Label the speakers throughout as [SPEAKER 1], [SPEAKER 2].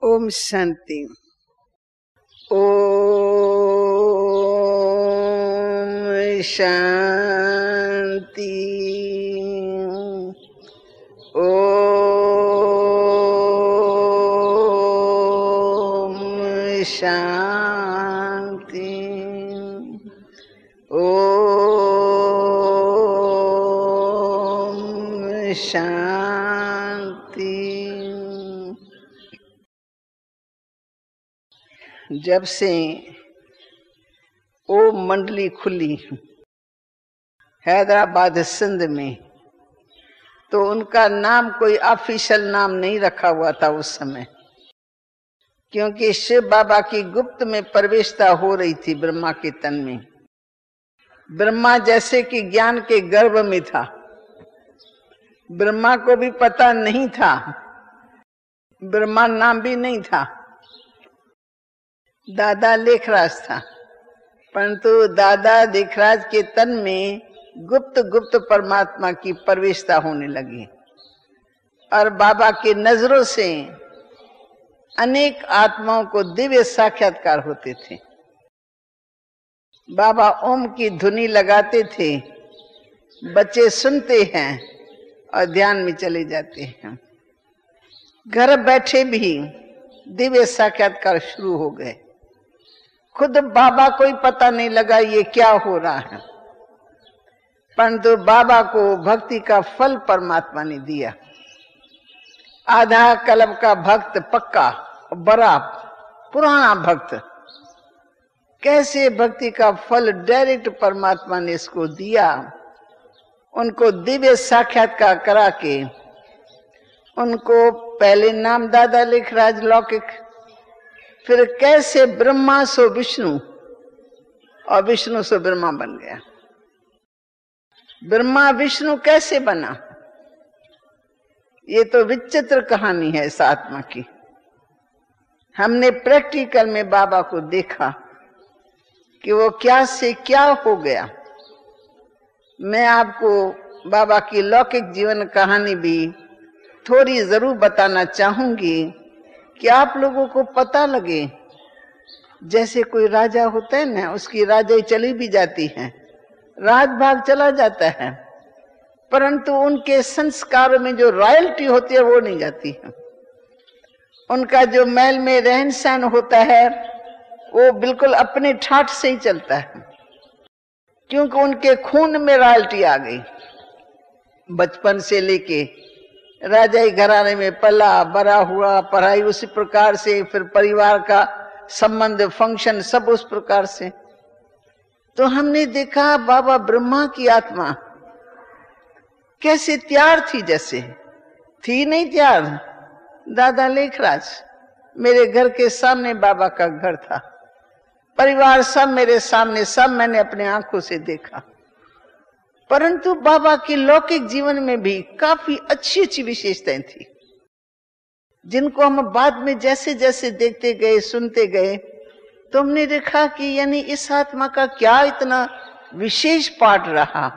[SPEAKER 1] ओम शांति। ओम शांति। ओम शांति। ओम शांति। जब से वो मंडली खुली हैदराबाद सिंध में, तो उनका नाम कोई ऑफिशियल नाम नहीं रखा हुआ था उस समय, क्योंकि शिव बाबा की गुप्त में प्रवेशता हो रही थी ब्रह्मा के तन में। ब्रह्मा जैसे कि ज्ञान के गर्भ में था, ब्रह्मा को भी पता नहीं था, ब्रह्मा नाम भी नहीं था, दादा लेखराज था। परंतु दादा लेखराज के तन में गुप्त गुप्त परमात्मा की प्रवेशता होने लगी और बाबा की नजरों से अनेक आत्माओं को दिव्य साक्षात्कार होते थे। बाबा ओम की धुनी लगाते थे, बच्चे सुनते हैं और ध्यान में चले जाते हैं। घर बैठे भी दिव्य साक्षात्कार शुरू हो गए। खुद बाबा को ही पता नहीं लगा ये क्या हो रहा है, परंतु बाबा को भक्ति का फल परमात्मा ने दिया। आधा कल्प का भक्त, पक्का बड़ा पुराना भक्त, कैसे भक्ति का फल डायरेक्ट परमात्मा ने इसको दिया। उनको दिव्य साक्षात्कार करा के उनको पहले नाम दादा लेखराज लौकिक, फिर कैसे ब्रह्मा सो विष्णु और विष्णु सो ब्रह्मा बन गया। ब्रह्मा विष्णु कैसे बना, ये तो विचित्र कहानी है इस आत्मा की। हमने प्रैक्टिकल में बाबा को देखा कि वो क्या से क्या हो गया। मैं आपको बाबा की लौकिक जीवन कहानी भी थोड़ी जरूर बताना चाहूंगी कि आप लोगों को पता लगे। जैसे कोई राजा होता है ना, उसकी राजाई चली भी जाती है, राज भाग चला जाता है, परंतु उनके संस्कारों में जो रॉयल्टी होती है वो नहीं जाती है। उनका जो महल में रहन सहन होता है वो बिल्कुल अपने ठाठ से ही चलता है, क्योंकि उनके खून में रॉयल्टी आ गई। बचपन से लेके राजाई घराने में पला बड़ा हुआ, पढ़ाई उसी प्रकार से, फिर परिवार का संबंध, फंक्शन सब उस प्रकार से। तो हमने देखा बाबा ब्रह्मा की आत्मा कैसे तैयार थी, जैसे थी नहीं तैयार। दादा लेखराज, मेरे घर के सामने बाबा का घर था, परिवार सब मेरे सामने, सब मैंने अपने आंखों से देखा। परंतु बाबा के लौकिक जीवन में भी काफी अच्छी अच्छी विशेषताएं थी, जिनको हम बाद में जैसे जैसे देखते गए, सुनते गए, तो हमने देखा कि यानी इस आत्मा का क्या इतना विशेष पार्ट रहा,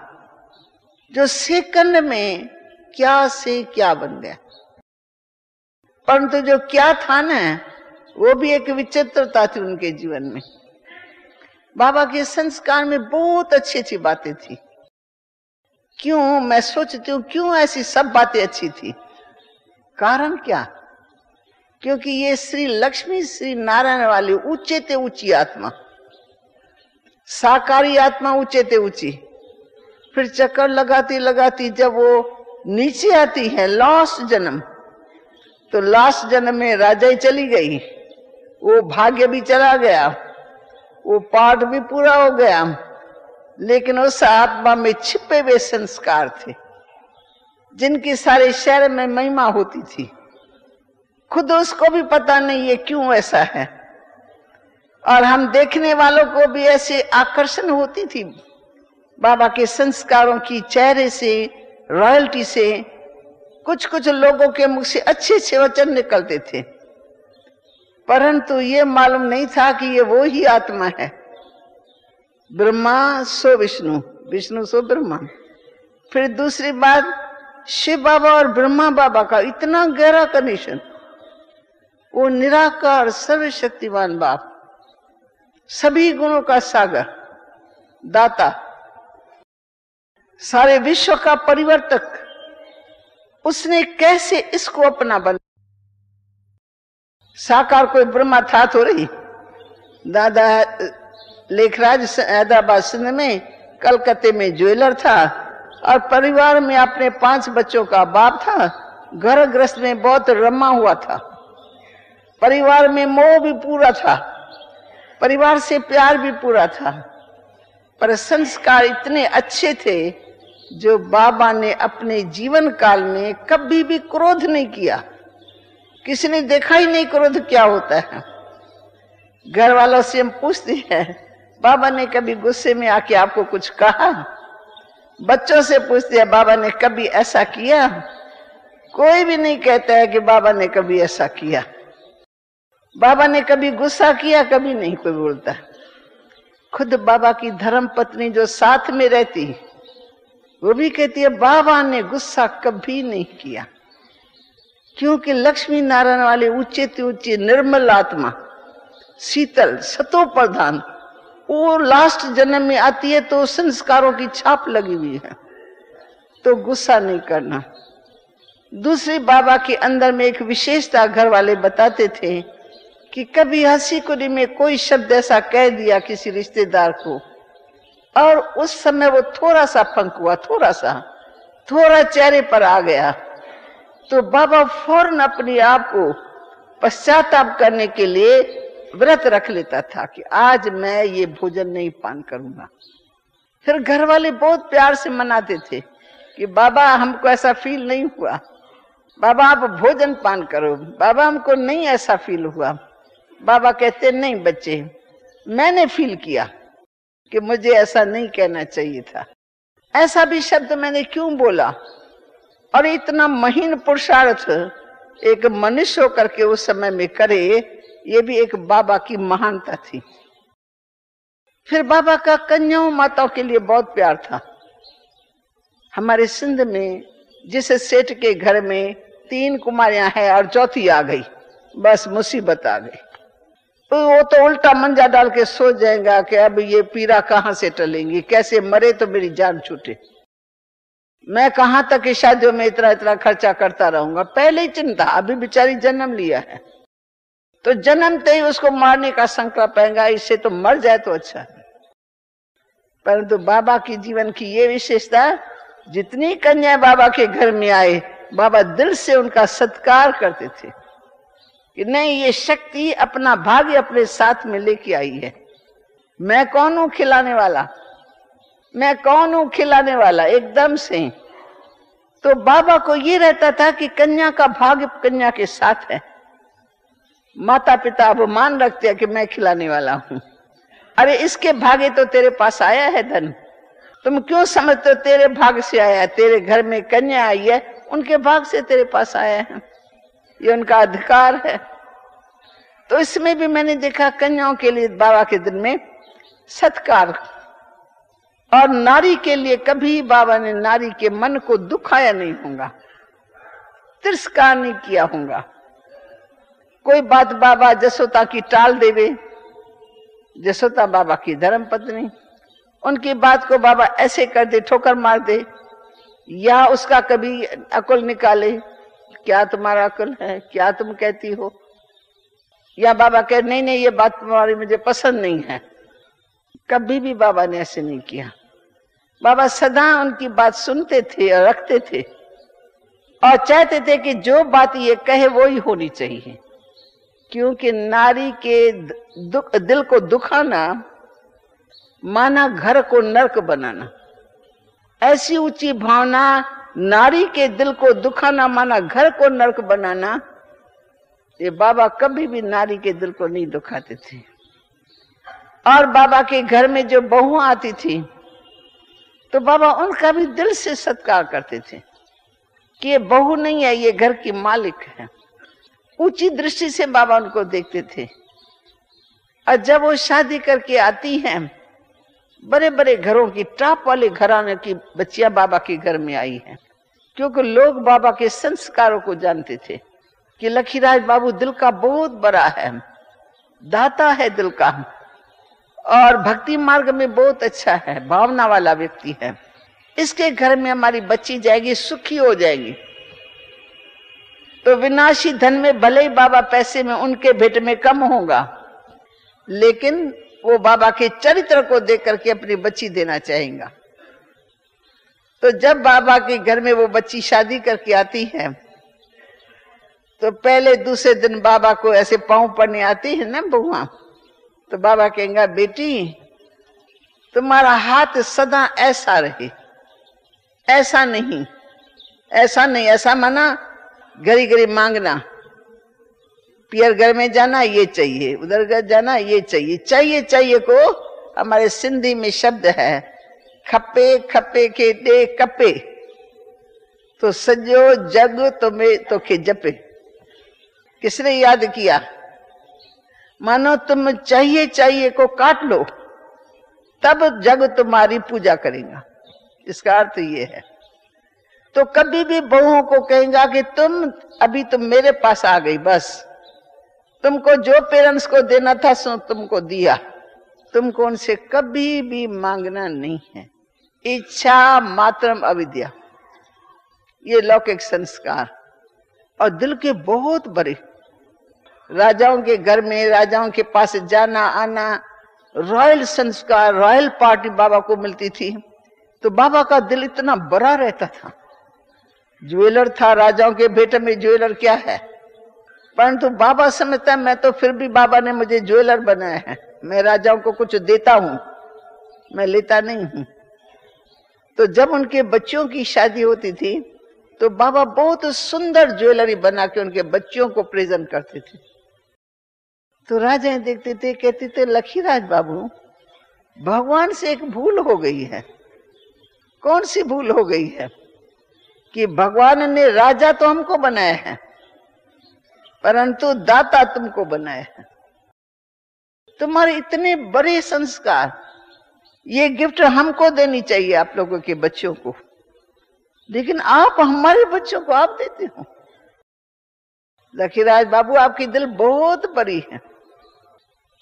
[SPEAKER 1] जो सेकंड में क्या से क्या बन गया। परंतु जो क्या था ना, वो भी एक विचित्रता थी उनके जीवन में। बाबा के संस्कार में बहुत अच्छी अच्छी बातें थी। क्यों, मैं सोचती हूँ क्यों ऐसी सब बातें अच्छी थी। कारण क्या, क्योंकि ये श्री लक्ष्मी श्री नारायण वाली ऊंचे ते ऊंची आत्मा, साकारी आत्मा ऊंचे ते ऊंची, फिर चक्कर लगाती लगाती जब वो नीचे आती है लास्ट जन्म, तो लास्ट जन्म में राजाई चली गई, वो भाग्य भी चला गया, वो पाठ भी पूरा हो गया, लेकिन उस आत्मा में छिपे हुए संस्कार थे, जिनकी सारे शहर में महिमा होती थी। खुद उसको भी पता नहीं है क्यों ऐसा है, और हम देखने वालों को भी ऐसे आकर्षण होती थी बाबा के संस्कारों की, चेहरे से, रॉयल्टी से। कुछ कुछ लोगों के मुख से अच्छे अच्छे वचन निकलते थे, परंतु ये मालूम नहीं था कि ये वो ही आत्मा है। ब्रह्मा सो विष्णु, विष्णु सो ब्रह्मा। फिर दूसरी बात, शिव बाबा और ब्रह्मा बाबा का इतना गहरा कनेक्शन। वो निराकार सर्वशक्तिमान बाप, सभी गुणों का सागर, दाता, सारे विश्व का परिवर्तक, उसने कैसे इसको अपना बना। साकार कोई ब्रह्मा था तो रही। दादा लेखराज हैदराबाद सिंध में, कलकत्ते में ज्वेलर था और परिवार में अपने 5 बच्चों का बाप था। घर गृहस्थ में बहुत रमा हुआ था। परिवार में मोह भी पूरा था, परिवार से प्यार भी पूरा था, पर संस्कार इतने अच्छे थे जो बाबा ने अपने जीवन काल में कभी भी क्रोध नहीं किया। किसी ने देखा ही नहीं क्रोध क्या होता है। घर वालों से हम पूछते हैं, बाबा ने कभी गुस्से में आके आपको कुछ कहा? बच्चों से पूछते हैं, बाबा ने कभी ऐसा किया? कोई भी नहीं कहता है कि बाबा ने कभी ऐसा किया। बाबा ने कभी गुस्सा किया? कभी नहीं कोई बोलता। खुद बाबा की धर्म पत्नी जो साथ में रहती, वो भी कहती है बाबा ने गुस्सा कभी नहीं किया, क्योंकि लक्ष्मी नारायण वाले ऊंचे से ऊंचे निर्मल आत्मा, शीतल सतो प्रधान, वो लास्ट जन्म में आती है तो संस्कारों की छाप लगी हुई है, तो गुस्सा नहीं करना। दूसरी, बाबा के अंदर में एक विशेषता घर वाले बताते थे कि कभी हंसी खुशी में कोई शब्द ऐसा कह दिया किसी रिश्तेदार को, और उस समय वो थोड़ा सा फंक हुआ, थोड़ा चेहरे पर आ गया, तो बाबा फौरन अपने आप को पश्चाताप करने के लिए व्रत रख लेता था कि आज मैं ये भोजन नहीं पान करूंगा। फिर घर वाले बहुत प्यार से मनाते थे कि बाबा हमको ऐसा फील नहीं हुआ, बाबा आप भोजन पान करो, बाबा हमको नहीं ऐसा फील हुआ। बाबा कहते नहीं बच्चे, मैंने फील किया कि मुझे ऐसा नहीं कहना चाहिए था, ऐसा भी शब्द मैंने क्यों बोला। और इतना महीन पुरुषार्थ एक मनुष्य होकर के उस समय में करे, ये भी एक बाबा की महानता थी। फिर बाबा का कन्याओं माताओं के लिए बहुत प्यार था। हमारे सिंध में जिस सेठ के घर में 3 कुमारियां हैं और चौथी आ गई, बस मुसीबत आ गई। तो वो तो उल्टा मंजा डाल के सो जाएगा कि अब ये पीड़ा कहां से टलेंगी, कैसे मरे तो मेरी जान छूटे, मैं कहां तक की शादियों में इतना खर्चा करता रहूंगा। पहले ही चिंता, अभी बेचारी जन्म लिया है तो जन्मते ही उसको मारने का संकल्प आएगा, इससे तो मर जाए तो अच्छा है। परंतु बाबा की जीवन की ये विशेषता, जितनी कन्या बाबा के घर में आए, बाबा दिल से उनका सत्कार करते थे कि नहीं, ये शक्ति अपना भाग्य अपने साथ में लेके आई है। मैं कौन हूं खिलाने वाला, मैं कौन हूं खिलाने वाला, एकदम से। तो बाबा को ये रहता था कि कन्या का भाग्य कन्या के साथ है। माता पिता अब मान रखते हैं कि मैं खिलाने वाला हूं। अरे इसके भाग्य तो तेरे पास आया है धन, तुम क्यों समझते हो तेरे भाग्य से आया है? तेरे घर में कन्या आई है, उनके भाग्य से तेरे पास आया है, ये उनका अधिकार है। तो इसमें भी मैंने देखा कन्याओं के लिए बाबा के दिन में सत्कार, और नारी के लिए कभी बाबा ने नारी के मन को दुखाया नहीं होगा, तिरस्कार नहीं किया होगा। कोई बात बाबा जसोदा की टाल देवे, जसोदा बाबा की धर्म पत्नी, उनकी बात को बाबा ऐसे कर दे, ठोकर मार दे, या उसका कभी अकुल निकाले, क्या तुम्हारा अकुल है, क्या तुम कहती हो, या बाबा कहे नहीं नहीं ये बात तुम्हारी मुझे पसंद नहीं है। कभी भी बाबा ने ऐसे नहीं किया। बाबा सदा उनकी बात सुनते थे और रखते थे, और चाहते थे कि जो बात ये कहे वो ही होनी चाहिए, क्योंकि नारी के दिल को दुखाना माना घर को नरक बनाना। ऐसी ऊंची भावना, नारी के दिल को दुखाना माना घर को नरक बनाना, ये बाबा कभी भी नारी के दिल को नहीं दुखाते थे। और बाबा के घर में जो बहुआं आती थी तो बाबा उनका भी दिल से सत्कार करते थे कि ये बहू नहीं है, ये घर की मालिक है। ऊंची दृष्टि से बाबा उनको देखते थे। और जब वो शादी करके आती हैं, बड़े बड़े घरों की, टॉप वाले घराने की बच्चियां बाबा के घर में आई हैं, क्योंकि लोग बाबा के संस्कारों को जानते थे कि लखीराज बाबू दिल का बहुत बड़ा है, दाता है दिल का, और भक्ति मार्ग में बहुत अच्छा है, भावना वाला व्यक्ति है। इसके घर में हमारी बच्ची जाएगी, सुखी हो जाएगी। तो विनाशी धन में भले ही बाबा पैसे में उनके भेंट में कम होगा, लेकिन वो बाबा के चरित्र को देख करके अपनी बच्ची देना चाहेगा। तो जब बाबा के घर में वो बच्ची शादी करके आती है, तो पहले दूसरे दिन बाबा को ऐसे पांव पड़ने आती है ना बहुआ, तो बाबा कहेंगे बेटी तुम्हारा हाथ सदा ऐसा रहे, ऐसा नहीं, ऐसा नहीं, ऐसा माना घड़ी घड़ी मांगना, पियर घर में जाना ये चाहिए, उधर घर जाना ये चाहिए। चाहिए चाहिए को हमारे सिंधी में शब्द है खपे खपे के दे कपे, तो सजो जग तुम्हें तो के जपे। किसने याद किया? मानो तुम चाहिए चाहिए को काट लो, तब जग तुम्हारी पूजा करेगा। इसका अर्थ ये है। तो कभी भी बहुओं को कहेगा कि तुम मेरे पास आ गई, बस तुमको जो पेरेंट्स को देना था सो तुमको दिया, तुमको उनसे कभी भी मांगना नहीं है। इच्छा मात्रम अविद्या, ये लौकिक संस्कार। और दिल के बहुत बड़े राजाओं के घर में, राजाओं के पास जाना आना, रॉयल संस्कार, रॉयल पार्टी बाबा को मिलती थी। तो बाबा का दिल इतना बड़ा रहता था। ज्वेलर था, राजाओं के बेटे में ज्वेलर क्या है, परंतु बाबा समझता मैं तो फिर भी बाबा ने मुझे ज्वेलर बनाया है, मैं राजाओं को कुछ देता हूं, मैं लेता नहीं हूं। तो जब उनके बच्चों की शादी होती थी तो बाबा बहुत सुंदर ज्वेलरी बना के उनके बच्चों को प्रेजेंट करते थे। तो राजा देखते थे, कहते थे लखीराज बाबू भगवान से एक भूल हो गई है। कौन सी भूल हो गई है? कि भगवान ने राजा तो हमको बनाया है, परंतु दाता तुमको बनाया है। तुम्हारे इतने बड़े संस्कार, ये गिफ्ट हमको देनी चाहिए आप लोगों के बच्चों को, लेकिन आप हमारे बच्चों को आप देते हो। लखीराज बाबू आपकी दिल बहुत बड़ी है।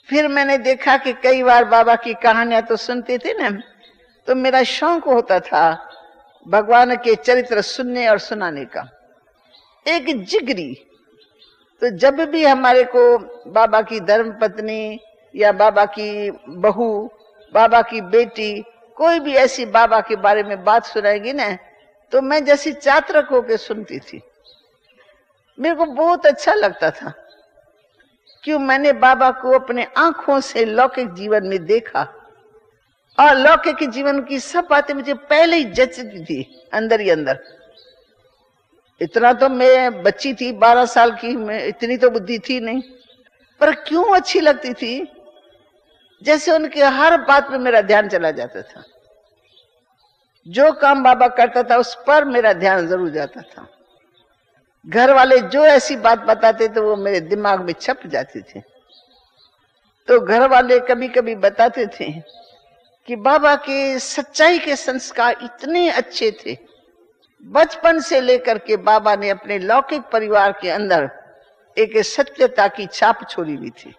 [SPEAKER 1] फिर मैंने देखा कि कई बार बाबा की कहानियां तो सुनते थे ना, तो मेरा शौक होता था भगवान के चरित्र सुनने और सुनाने का, एक जिगरी। तो जब भी हमारे को बाबा की धर्म पत्नी या बाबा की बहू, बाबा की बेटी, कोई भी ऐसी बाबा के बारे में बात सुनाएगी ना, तो मैं जैसी चातरक होकर सुनती थी। मेरे को बहुत अच्छा लगता था, क्यों मैंने बाबा को अपने आंखों से लौकिक जीवन में देखा, और लौकिक जीवन की सब बातें मुझे पहले ही जचती थी अंदर ही अंदर। इतना तो मैं बच्ची थी, 12 साल की, मैं इतनी तो बुद्धि थी नहीं, पर क्यों अच्छी लगती थी, जैसे उनके हर बात में मेरा ध्यान चला जाता था। जो काम बाबा करता था उस पर मेरा ध्यान जरूर जाता था। घर वाले जो ऐसी बात बताते थे वो मेरे दिमाग में छप जाती थी। तो घर वाले कभी कभी बताते थे कि बाबा के सच्चाई के संस्कार इतने अच्छे थे। बचपन से लेकर के बाबा ने अपने लौकिक परिवार के अंदर एक सत्यता की छाप छोड़ी हुई थी।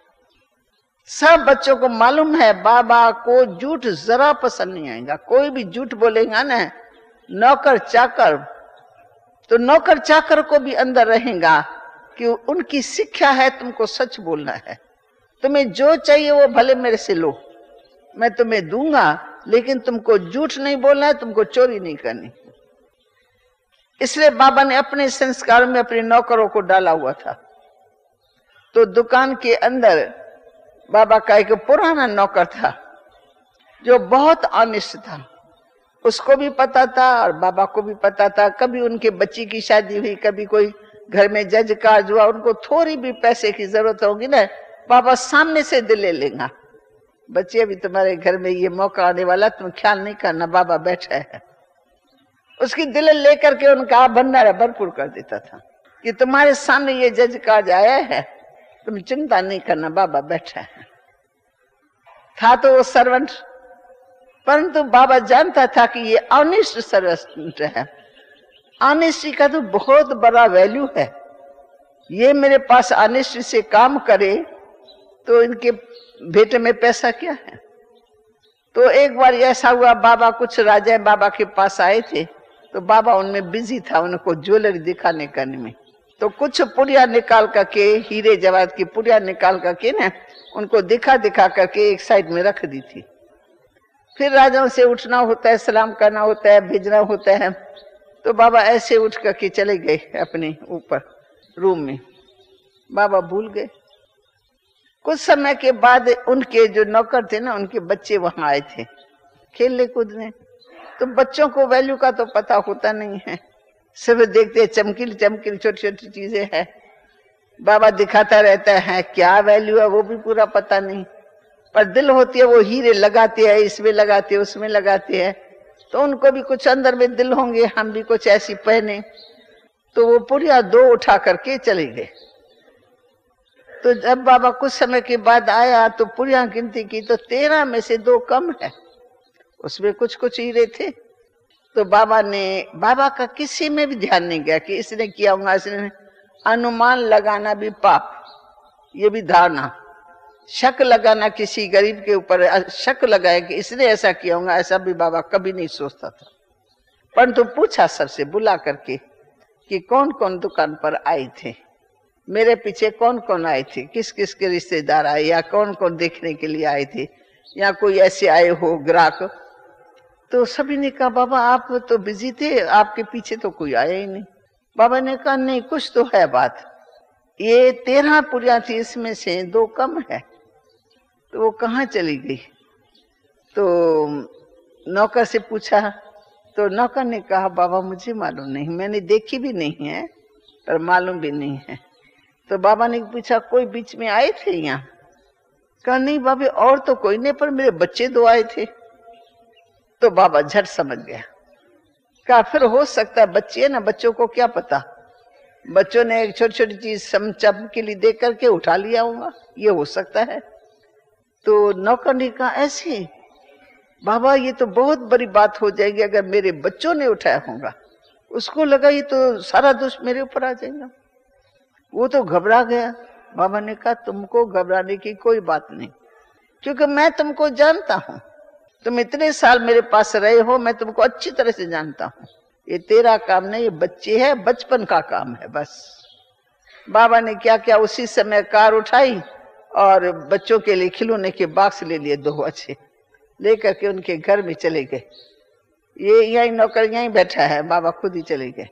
[SPEAKER 1] सब बच्चों को मालूम है बाबा को झूठ जरा पसंद नहीं आएगा। कोई भी झूठ बोलेगा ना, नौकर चाकर, तो नौकर चाकर को भी अंदर रहेगा कि उनकी शिक्षा है तुमको सच बोलना है। तुम्हें जो चाहिए वो भले मेरे से लो, मैं तुम्हें दूंगा, लेकिन तुमको झूठ नहीं बोलना है, तुमको चोरी नहीं करनी। इसलिए बाबा ने अपने संस्कारों में अपने नौकरों को डाला हुआ था। तो दुकान के अंदर बाबा का एक पुराना नौकर था जो बहुत ऑनेस्ट था। उसको भी पता था और बाबा को भी पता था। कभी उनके बच्ची की शादी हुई, कभी कोई घर में जज कार्य हुआ, उनको थोड़ी भी पैसे की जरूरत होगी ना, बाबा सामने से दिल ले लेगा। बच्चे अभी तुम्हारे घर में ये मौका आने वाला, तुम ख्याल नहीं करना, बाबा बैठा है। उसकी दिल लेकर के उनका भंडारा भरपूर कर देता था कि तुम्हारे सामने ये जज कार्य आया है, तुम चिंता नहीं करना, बाबा बैठा है। था तो वो सर्वेंट, परंतु बाबा जानता था कि ये ऑनेस्ट सर्वेंट है। ऑनेस्टी का तो बहुत बड़ा वैल्यू है। ये मेरे पास अनिश्चित से काम करे तो इनके भेटे में पैसा क्या है। तो एक बार ऐसा हुआ, बाबा कुछ राजा बाबा के पास आए थे, तो बाबा उनमें बिजी था, उनको ज्वेलरी दिखाने करने में। तो कुछ पुड़िया निकाल करके, हीरे जवाहरात की पुड़िया निकाल करके ना उनको दिखा दिखा करके एक साइड में रख दी थी। फिर राजाओं से उठना होता है, सलाम करना होता है, भेजना होता है। तो बाबा ऐसे उठ करके चले गए अपने ऊपर रूम में। बाबा भूल गए। कुछ समय के बाद उनके जो नौकर थे ना, उनके बच्चे वहां आए थे खेलने कूदने। तो बच्चों को वैल्यू का तो पता होता नहीं है, सिर्फ देखते चमकीली चमकीली छोटी छोटी चीजें हैं। बाबा दिखाता रहता है, क्या वैल्यू है वो भी पूरा पता नहीं, पर दिल होती है वो हीरे लगाते हैं, इसमें लगाते हैं, उसमें लगाते हैं। तो उनको भी कुछ अंदर में दिल होंगे, हम भी कुछ ऐसी पहने। तो वो पुड़िया 2 उठा करके चले गए। तो जब बाबा कुछ समय के बाद आया तो पुड़िया गिनती की तो 13 में से 2 कम है, उसमें कुछ कुछ हीरे थे। तो बाबा का किसी में भी ध्यान नहीं गया कि इसने किया होगा, इसने। अनुमान लगाना भी पाप, ये भी धारणा। शक लगाना किसी गरीब के ऊपर, शक लगाए कि इसने ऐसा किया होगा, ऐसा भी बाबा कभी नहीं सोचता था। परंतु पूछा सबसे बुला करके कि कौन कौन दुकान पर आए थे, मेरे पीछे कौन कौन आए थे, किस किस के रिश्तेदार आए, या कौन कौन देखने के लिए आए थे, या कोई ऐसे आए हो ग्राहक। तो सभी ने कहा बाबा आप तो बिजी थे, आपके पीछे तो कोई आया ही नहीं। बाबा ने कहा नहीं, कुछ तो है बात। ये 13 पुड़िया थी, इसमें से 2 कम है, तो वो कहाँ चली गई। तो नौकर से पूछा, तो नौकर ने कहा बाबा मुझे मालूम नहीं, मैंने देखी भी नहीं है पर मालूम भी नहीं है। तो बाबा ने पूछा कोई बीच में आए थे यहाँ? कहा नहीं बाबा और तो कोई नहीं, पर मेरे बच्चे 2 आए थे। तो बाबा झट समझ गया। कहा फिर हो सकता है बच्चे है ना, बच्चों को क्या पता, बच्चों ने एक छोटी छोटी चीज समझ के लिए देख करके उठा लिया होगा, ये हो सकता है। तो नौकर ने कहा ऐसे बाबा ये तो बहुत बड़ी बात हो जाएगी अगर मेरे बच्चों ने उठाया होगा। उसको लगा ये तो सारा दोष मेरे ऊपर आ जाएगा, वो तो घबरा गया। बाबा ने कहा तुमको घबराने की कोई बात नहीं, क्योंकि मैं तुमको जानता हूं, तुम इतने साल मेरे पास रहे हो, मैं तुमको अच्छी तरह से जानता हूं। ये तेरा काम नहीं, ये बच्चे है, बचपन का काम है बस। बाबा ने क्या क्या उसी समय कार उठाई और बच्चों के लिए खिलौने के बॉक्स ले लिए 2 अच्छे, लेकर के उनके घर में चले गए। ये यही नौकर यहीं बैठा है, बाबा खुद ही चले गए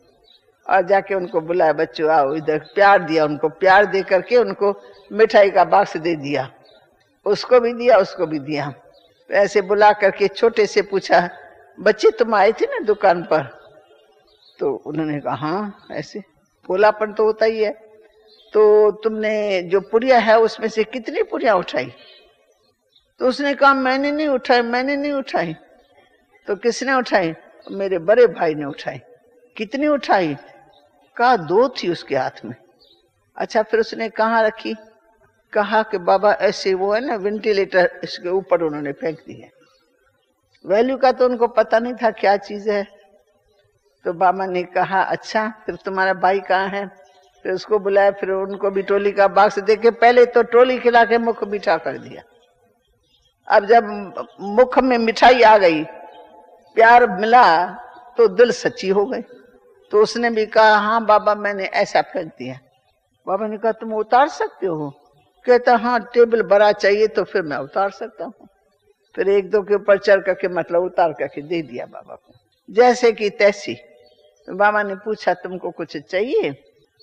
[SPEAKER 1] और जाके उनको बुलाया, बच्चों आओ इधर। प्यार दिया उनको, प्यार दे करके उनको मिठाई का बॉक्स दे दिया, उसको भी दिया उसको भी दिया। ऐसे बुला करके छोटे से पूछा बच्चे तुम आए थे ना दुकान पर? तो उन्होंने कहा हाँ, ऐसे भोलापन तो होता ही है। तो तुमने जो पुड़िया है उसमें से कितनी पुड़िया उठाई? तो उसने कहा मैंने नहीं उठाई, मैंने नहीं उठाई। तो किसने उठाई? मेरे बड़े भाई ने उठाई। कितनी उठाई? कहा 2 थी उसके हाथ में। अच्छा फिर उसने कहाँ रखी? कहा कि बाबा ऐसे वो है ना वेंटिलेटर, इसके ऊपर उन्होंने फेंक दी है। वैल्यू का तो उनको पता नहीं था क्या चीज है। तो बाबा ने कहा अच्छा फिर तुम्हारा भाई कहाँ है? फिर उसको बुलाया, फिर उनको भी टोली का बॉक्स देके पहले तो टोली खिला के मुख मीठा कर दिया। अब जब मुख में मिठाई आ गई, प्यार मिला, तो दिल सच्ची हो गई। तो उसने भी कहा हाँ बाबा मैंने ऐसा फेंक दिया। बाबा ने कहा तुम उतार सकते हो? कहता हाँ टेबल बड़ा चाहिए तो फिर मैं उतार सकता हूँ। फिर 1-2 के ऊपर चढ़ करके मतलब उतार करके दे दिया बाबा को, जैसे कि तैसी। तो बाबा ने पूछा तुमको कुछ चाहिए,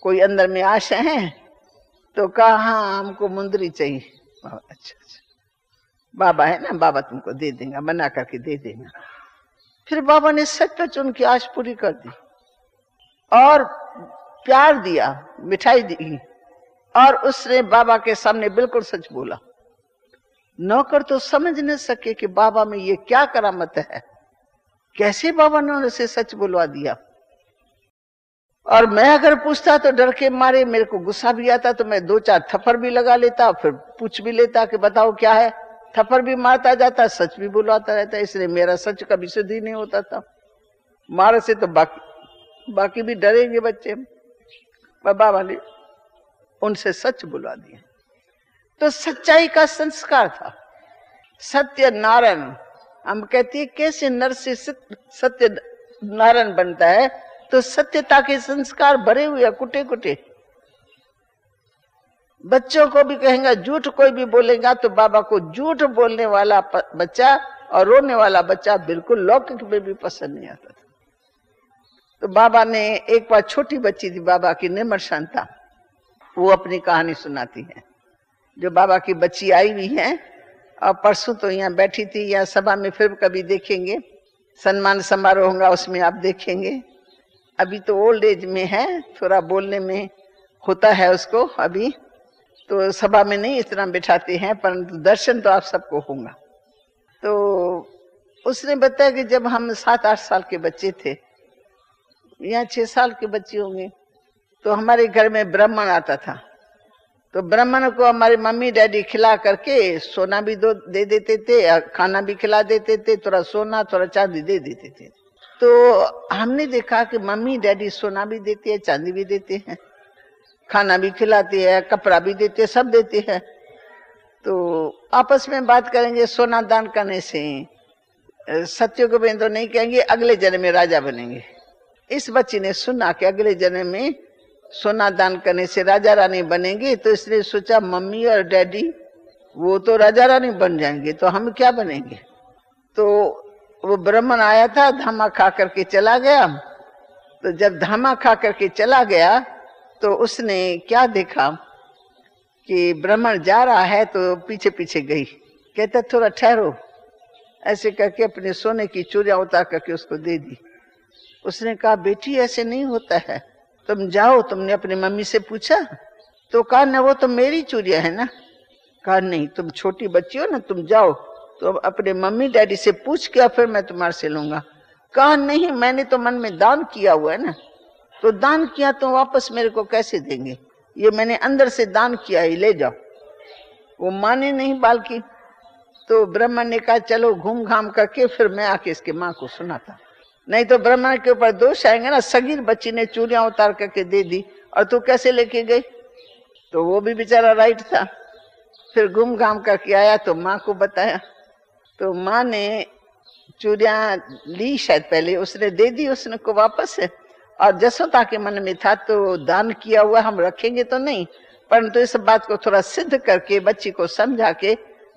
[SPEAKER 1] कोई अंदर में आशा है? तो कहा हाँ हमको मुंदरी चाहिए। अच्छा अच्छा बाबा है ना, बाबा तुमको दे देंगे, बना करके दे देना। फिर बाबा ने सच उनकी आश पूरी कर दी और प्यार दिया, मिठाई दी, और उसने बाबा के सामने बिल्कुल सच बोला। नौकर तो समझ न सके कि बाबा में ये क्या करामत है, कैसे बाबा ने उनसे सच बुलवा दिया। और मैं अगर पूछता तो डर के मारे मेरे को गुस्सा भी आता, तो मैं 2-4 थप्पड़ भी लगा लेता, फिर पूछ भी लेता कि बताओ क्या है। थप्पड़ भी मारता जाता, सच भी बुलवाता रहता, इसलिए मेरा सच कभी सिद्ध ही नहीं होता था। मार से तो बाकी भी डरेंगे बच्चे। पर बाबा ने उनसे सच बुला दिया। तो सच्चाई का संस्कार था। सत्य नारायण, हम कहती है कैसे नर से सत्य नारायण बनता है, तो सत्यता के संस्कार भरे हुए कुटे कुटे। बच्चों को भी कहेंगे, झूठ कोई भी बोलेगा तो बाबा को झूठ बोलने वाला बच्चा और रोने वाला बच्चा बिल्कुल लौकिक में भी पसंद नहीं आता था। तो बाबा ने एक बार, छोटी बच्ची थी बाबा की, निर्मल शांता, वो अपनी कहानी सुनाती है। जो बाबा की बच्ची आई हुई है और परसों तो यहाँ बैठी थी, यहाँ सभा में फिर कभी देखेंगे, सम्मान समारोह होगा उसमें आप देखेंगे। अभी तो ओल्ड एज में है, थोड़ा बोलने में होता है उसको, अभी तो सभा में नहीं इतना बिठाते हैं, परंतु दर्शन तो आप सबको होगा। तो उसने बताया कि जब हम 7-8 साल के बच्चे थे, या 6 साल के बच्चे होंगे, तो हमारे घर में ब्राह्मण आता था। तो ब्राह्मण को हमारे मम्मी डैडी खिला करके सोना भी दे देते थे, खाना भी खिला देते थे, थोड़ा सोना थोड़ा चांदी दे देते थे। तो हमने देखा कि मम्मी डैडी सोना भी देते हैं, चांदी भी देते हैं, खाना भी खिलाते हैं, कपड़ा भी देते हैं, सब देते हैं। तो आपस में बात करेंगे, सोना दान करने से सत्य को तो नहीं कहेंगे अगले जन्म में राजा बनेंगे। इस बच्ची ने सुना कि अगले जन्म में सोना दान करने से राजा रानी बनेंगे, तो इसने सोचा मम्मी और डैडी वो तो राजा रानी बन जाएंगे, तो हम क्या बनेंगे। तो वो ब्राह्मण आया था, धामा खा करके चला गया। तो जब धामा खा करके चला गया तो उसने क्या देखा कि ब्राह्मण जा रहा है, तो पीछे पीछे गई। कहता थोड़ा ठहरो, ऐसे करके अपने सोने की चूड़ियां उतार करके उसको दे दी। उसने कहा बेटी ऐसे नहीं होता है, तुम जाओ, तुमने अपनी मम्मी से पूछा? तो कहा न वो तो मेरी चूड़ियां है ना। कहा नहीं, तुम छोटी बच्ची हो ना, तुम जाओ तो अपने मम्मी डैडी से पूछ के फिर मैं तुम्हारे से लूंगा। कहा नहीं, मैंने तो मन में दान किया हुआ है ना, तो दान किया तो वापस मेरे को कैसे देंगे, ये मैंने अंदर से दान किया है, ले जाओ। वो माने नहीं बालकी। तो ब्राह्मण ने कहा चलो घूम घाम करके फिर मैं आके इसके माँ को सुनाता, नहीं तो ब्राह्मण के ऊपर दोष आएंगे ना, सगीर बच्ची ने चूड़ियां उतार करके दे दी और तू कैसे लेके गई। तो वो भी बेचारा राइट था। फिर घूम घाम करके आया तो माँ को बताया। तो माँ ने चूड़ियां ली, शायद पहले उसने दे दी उसने को वापस है, और जसोदा के मन में था तो दान किया हुआ हम रखेंगे तो नहीं, परंतु इस बात को थोड़ा सिद्ध करके बच्ची को समझा के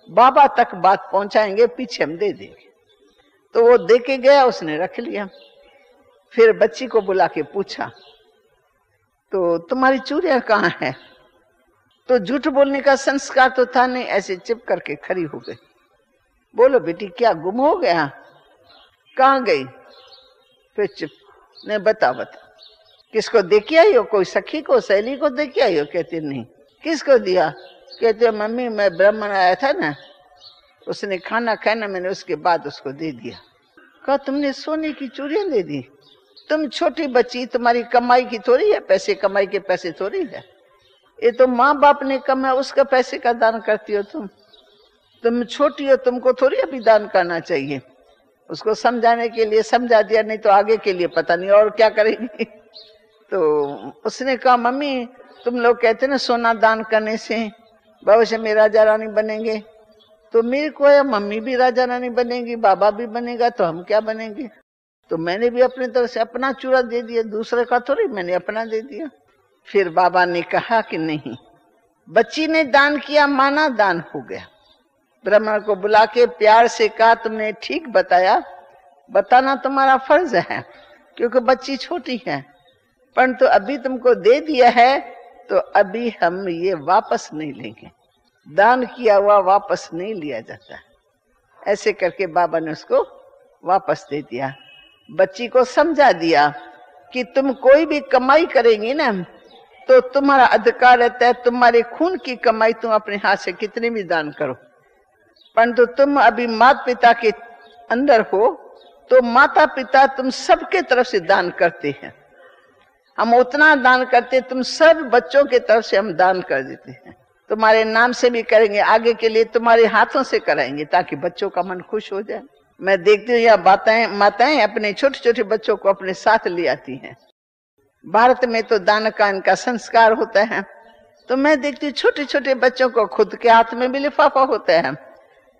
[SPEAKER 1] बाबा तक बात पहुंचाएंगे, पीछे हम दे देंगे। तो वो दे के गया, उसने रख लिया। फिर बच्ची को बुला के पूछा तो तुम्हारी चूड़ियां कहाँ है। तो झूठ बोलने का संस्कार तो था नहीं, ऐसे चिप करके खड़ी हो गई। बोलो बेटी क्या गुम हो गया, कहाँ गई। फिर चुप, ने बता किसको दे के आई हो, कोई सखी को सहेली को दे के आई हो। कहते नहीं। किसको दिया। कहते मम्मी मैं ब्राह्मण आया था ना, उसने खाना खाया ना, मैंने उसके बाद उसको दे दिया। कहा तुमने सोने की चूड़ियां दे दी, तुम छोटी बच्ची, तुम्हारी कमाई की थोड़ी है, पैसे कमाई के पैसे थोड़ी है, ये तो माँ बाप ने कमाया उसका पैसे का दान करती हो तुम छोटी हो, तुमको थोड़ी अभी दान करना चाहिए। उसको समझाने के लिए समझा दिया, नहीं तो आगे के लिए पता नहीं और क्या करेगी। तो उसने कहा मम्मी तुम लोग कहते ना सोना दान करने से भविष्य में राजा रानी बनेंगे, तो मेरे को है मम्मी भी राजा रानी बनेगी, बाबा भी बनेगा, तो हम क्या बनेंगे। तो मैंने भी अपनी तरफ से अपना चूड़ा दे दिया, दूसरे का थोड़ी, मैंने अपना दे दिया। फिर बाबा ने कहा कि नहीं, बच्ची ने दान किया, माना दान हो गया। ब्राह्मण को बुला के प्यार से कहा तुमने ठीक बताया, बताना तुम्हारा फर्ज है क्योंकि बच्ची छोटी है, परंतु अभी तुमको दे दिया है तो अभी हम ये वापस नहीं लेंगे, दान किया हुआ वापस नहीं लिया जाता। ऐसे करके बाबा ने उसको वापस दे दिया। बच्ची को समझा दिया कि तुम कोई भी कमाई करेंगी ना तो तुम्हारा अधिकार रहता है, तुम्हारे खून की कमाई तुम अपने हाथ से कितनी भी दान करो, परंतु तुम अभी माता पिता के अंदर हो तो माता पिता तुम सबके तरफ से दान करते हैं। हम उतना दान करते, तुम सब बच्चों के तरफ से हम दान कर देते हैं, तुम्हारे नाम से भी करेंगे, आगे के लिए तुम्हारे हाथों से कराएंगे ताकि बच्चों का मन खुश हो जाए। मैं देखती हूँ यह माताएं अपने छोटे छोटे बच्चों को अपने साथ ले आती हैं। भारत में तो दान का इनका संस्कार होता है, तो मैं देखती हूँ छोटे छोटे बच्चों को खुद के हाथ में भी लिफाफा होता है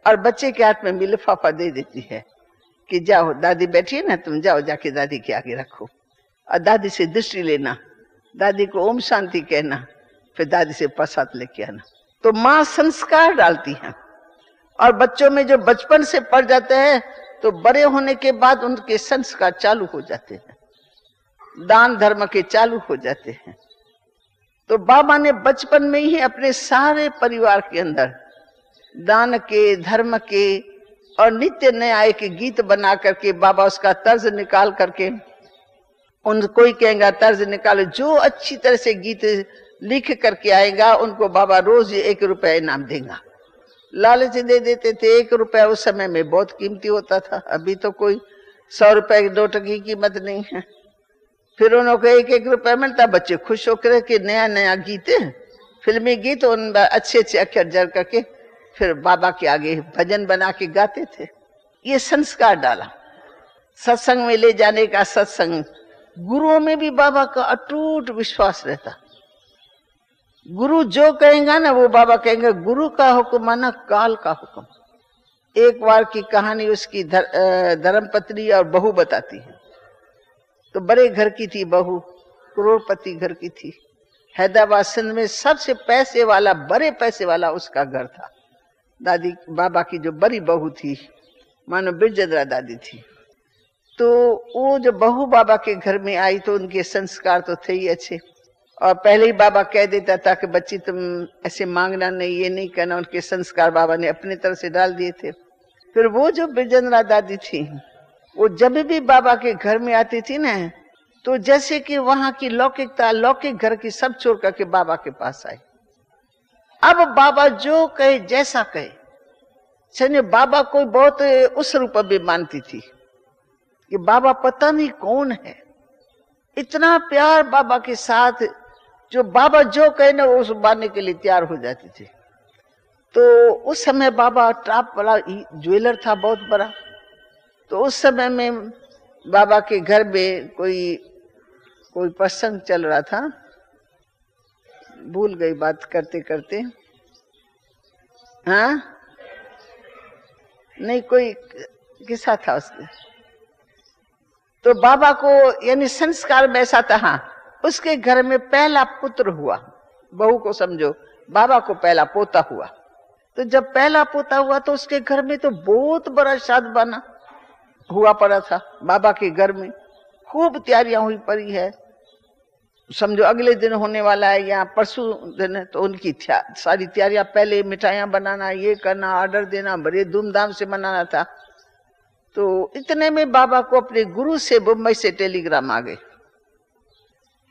[SPEAKER 1] और बच्चे के हाथ में भी लिफाफा दे देती है कि जाओ दादी बैठी है ना, तुम जाओ जाके दादी के आगे रखो और दादी से दृष्टि लेना, दादी को ओम शांति कहना, फिर दादी से प्रसाद लेके आना। तो माँ संस्कार डालती है और बच्चों में जो बचपन से पड़ जाते हैं तो बड़े होने के बाद उनके संस्कार चालू हो जाते हैं, दान धर्म के चालू हो जाते हैं। तो बाबा ने बचपन में ही अपने सारे परिवार के अंदर दान के, धर्म के और नित्य न्याय के गीत बना करके बाबा उसका तर्ज निकाल करके, उन कोई कहेगा तर्ज निकालो, जो अच्छी तरह से गीत लिख करके आएगा उनको बाबा रोज 1 रुपया इनाम देगा। लालच दे देते थे। 1 रुपया उस समय में बहुत कीमती होता था, अभी तो कोई 100 रुपए की 2 टकी की कीमत नहीं है। फिर उनको 1-1 रुपया मिलता, बच्चे खुश होकर के नया नया गीत, फिल्मी गीत उन अच्छे अच्छे अक्षर जड़ करके फिर बाबा के आगे भजन बना के गाते थे। ये संस्कार डाला। सत्संग में ले जाने का, सत्संग गुरुओं में भी बाबा का अटूट विश्वास रहता। गुरु जो कहेगा ना वो बाबा कहेंगे, गुरु का हुक्म माना काल का हुक्म। एक बार की कहानी उसकी धर्मपत्नी और बहू बताती है। तो बड़े घर की थी बहू, करोड़पति घर की थी। हैदराबाद सिंध में सबसे पैसे वाला, बड़े पैसे वाला उसका घर था। दादी बाबा की जो बड़ी बहू थी, मानो बिरजदरा दादी थी। तो वो जो बहू बाबा के घर में आई तो उनके संस्कार तो थे ही अच्छे, और पहले ही बाबा कह देता था कि बच्ची तुम ऐसे मांगना नहीं, ये नहीं करना। उनके संस्कार बाबा ने अपनी तरफ से डाल दिए थे। फिर वो जो बिरजदरा दादी थी, वो जब भी बाबा के घर में आती थी ना, तो जैसे कि वहां की लौकिकता, लौकिक घर की सब छोड़ करके बाबा के पास आई। अब बाबा जो कहे, जैसा कहे, चलिए बाबा को बहुत उस रूप में मानती थी कि बाबा पता नहीं कौन है। इतना प्यार बाबा के साथ, जो बाबा जो कहे ना उस मानने के लिए तैयार हो जाती थी। तो उस समय बाबा टॉप वाला ज्वेलर था, बहुत बड़ा। तो उस समय में बाबा के घर में कोई प्रसंग चल रहा था, भूल गई बात करते करते। हाँ नहीं, कोई किस्सा था उसके। तो बाबा को यानी संस्कार में ऐसा था। हाँ, उसके घर में पहला पुत्र हुआ, बहू को समझो, बाबा को पहला पोता हुआ। तो जब पहला पोता हुआ तो उसके घर में तो बहुत बड़ा शादबाना हुआ पड़ा था। बाबा के घर में खूब तैयारियां हुई पड़ी है। समझो अगले दिन होने वाला है या परसों दिन है, तो उनकी सारी तैयारियां, पहले मिठाइयां बनाना, ये करना, ऑर्डर देना, बड़े धूमधाम से मनाना था। तो इतने में बाबा को अपने गुरु से मुंबई से टेलीग्राम आ गई।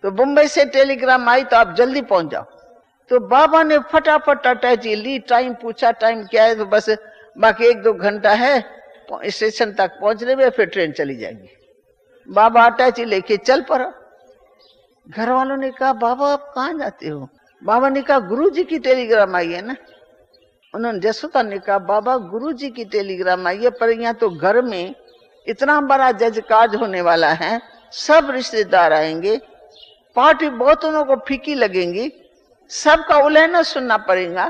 [SPEAKER 1] तो मुंबई से टेलीग्राम आई तो आप जल्दी पहुंच जाओ। तो बाबा ने फटाफट अटैची ली, टाइम पूछा, टाइम क्या है, तो बस बाकी 1-2 घंटा है स्टेशन तक पहुंचने में, फिर ट्रेन चली जाएगी। बाबा अटैची लेके चल पड़ा। घर वालों ने कहा बाबा आप कहाँ जाते हो? बाबा ने कहा गुरु जी की टेलीग्राम आई है ना। उन्होंने जसोदा ने कहा बाबा गुरु जी की टेलीग्राम आई है, पर यहाँ तो घर में इतना बड़ा जज कार्ड होने वाला है, सब रिश्तेदार आएंगे, पार्टी बहुत उन्हों को फीकी लगेंगी, सबका उलहना सुनना पड़ेगा।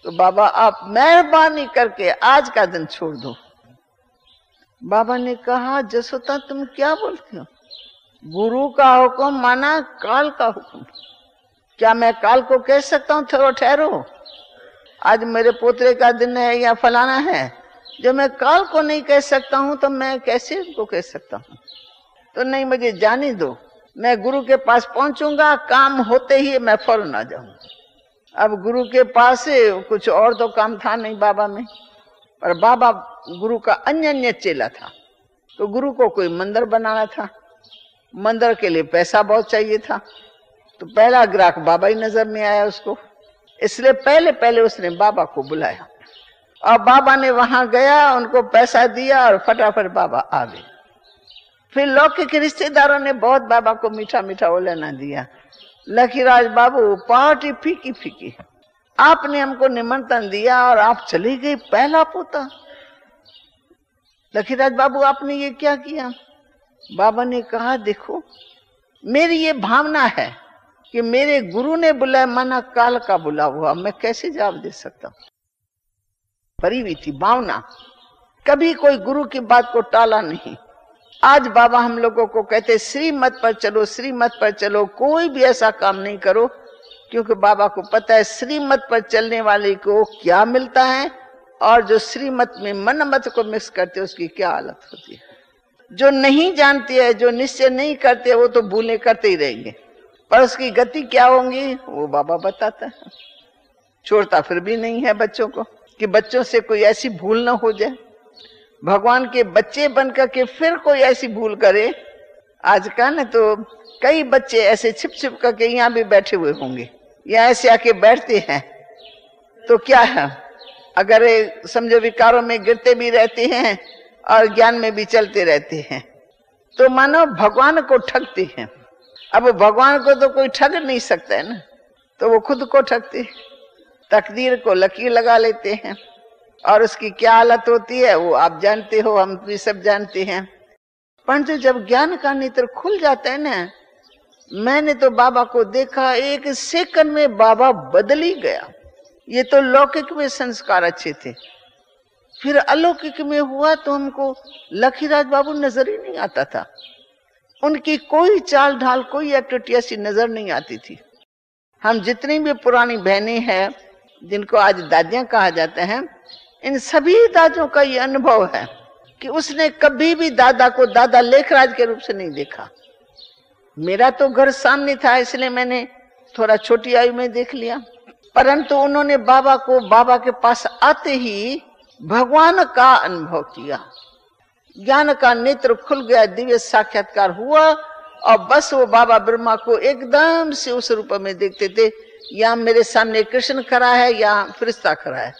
[SPEAKER 1] तो बाबा आप मेहरबानी करके आज का दिन छोड़ दो। बाबा ने कहा जसोदा तुम क्या बोलते हो? गुरु का हुक्म माना काल का हुक्म। क्या मैं काल को कह सकता हूँ थोड़ा ठहरो, आज मेरे पोतरे का दिन है या फलाना है? जो मैं काल को नहीं कह सकता हूँ तो मैं कैसे उनको कह सकता हूँ? तो नहीं, मुझे जाने दो, मैं गुरु के पास पहुंचूंगा, काम होते ही मैं फौरन आ जाऊंगा। अब गुरु के पास कुछ और तो काम था नहीं बाबा में, पर बाबा गुरु का अन्य चेला था। तो गुरु को कोई मंदिर बनाना था, मंदिर के लिए पैसा बहुत चाहिए था। तो पहला ग्राहक बाबा ही नजर में आया उसको, इसलिए पहले उसने बाबा को बुलाया और बाबा ने वहां गया, उनको पैसा दिया और फटाफट बाबा आ गए। फिर लौकिक रिश्तेदारों ने बहुत बाबा को मीठा मीठा उलहना दिया। लखीराज बाबू पार्टी फीकी फीकी, आपने हमको निमंत्रण दिया और आप चली गई, पहला पोता। लखीराज बाबू आपने ये क्या किया? बाबा ने कहा देखो मेरी ये भावना है कि मेरे गुरु ने बुलाया, माना काल का बुला हुआ, मैं कैसे जवाब दे सकता हूं। भरी हुई थी भावना, कभी कोई गुरु की बात को टाला नहीं। आज बाबा हम लोगों को कहते श्रीमत पर चलो, श्रीमत पर चलो, कोई भी ऐसा काम नहीं करो, क्योंकि बाबा को पता है श्रीमत पर चलने वाले को क्या मिलता है, और जो श्रीमत में मन मत को मिक्स करते उसकी क्या हालत होती है। जो नहीं जानती है, जो निश्चय नहीं करते, वो तो भूलें करते ही रहेंगे, पर उसकी गति क्या होंगी वो बाबा बताता है। छोड़ता फिर भी नहीं है बच्चों को, कि बच्चों से कोई ऐसी भूल ना हो जाए। भगवान के बच्चे बनकर के फिर कोई ऐसी भूल करे। आज का न तो कई बच्चे ऐसे छिप छिप करके यहाँ भी बैठे हुए होंगे, या ऐसे आके बैठते हैं, तो क्या है, अगर समझो विकारों में गिरते भी रहते हैं और ज्ञान में भी चलते रहते हैं, तो मानो भगवान को ठगते हैं। अब भगवान को तो कोई ठग नहीं सकता है ना, तो वो खुद को ठगते, तकदीर को लकीर लगा लेते हैं, और उसकी क्या हालत होती है वो आप जानते हो, हम भी सब जानते हैं। परंतु जब ज्ञान का नेत्र खुल जाता है ना, मैंने तो बाबा को देखा, एक सेकंड में बाबा बदल ही गया। ये तो लौकिक में संस्कार अच्छे थे, फिर अलौकिक में हुआ तो हमको लखीराज बाबू नजर ही नहीं आता था। उनकी कोई चाल ढाल, कोई एक्टिविटी ऐसी नजर नहीं आती थी। हम जितनी भी पुरानी बहनें हैं, जिनको आज दादियां कहा जाता है, इन सभी दादियों का ये अनुभव है कि उसने कभी भी दादा को दादा लेखराज के रूप से नहीं देखा। मेरा तो घर सामने था, इसलिए मैंने थोड़ा छोटी आयु में देख लिया, परंतु उन्होंने बाबा को बाबा के पास आते ही भगवान का अनुभव किया। ज्ञान का नेत्र खुल गया, दिव्य साक्षात्कार हुआ, और बस वो बाबा ब्रह्मा को एकदम से उस रूप में देखते थे। या मेरे सामने कृष्ण खड़ा है या फरिश्ता खड़ा है,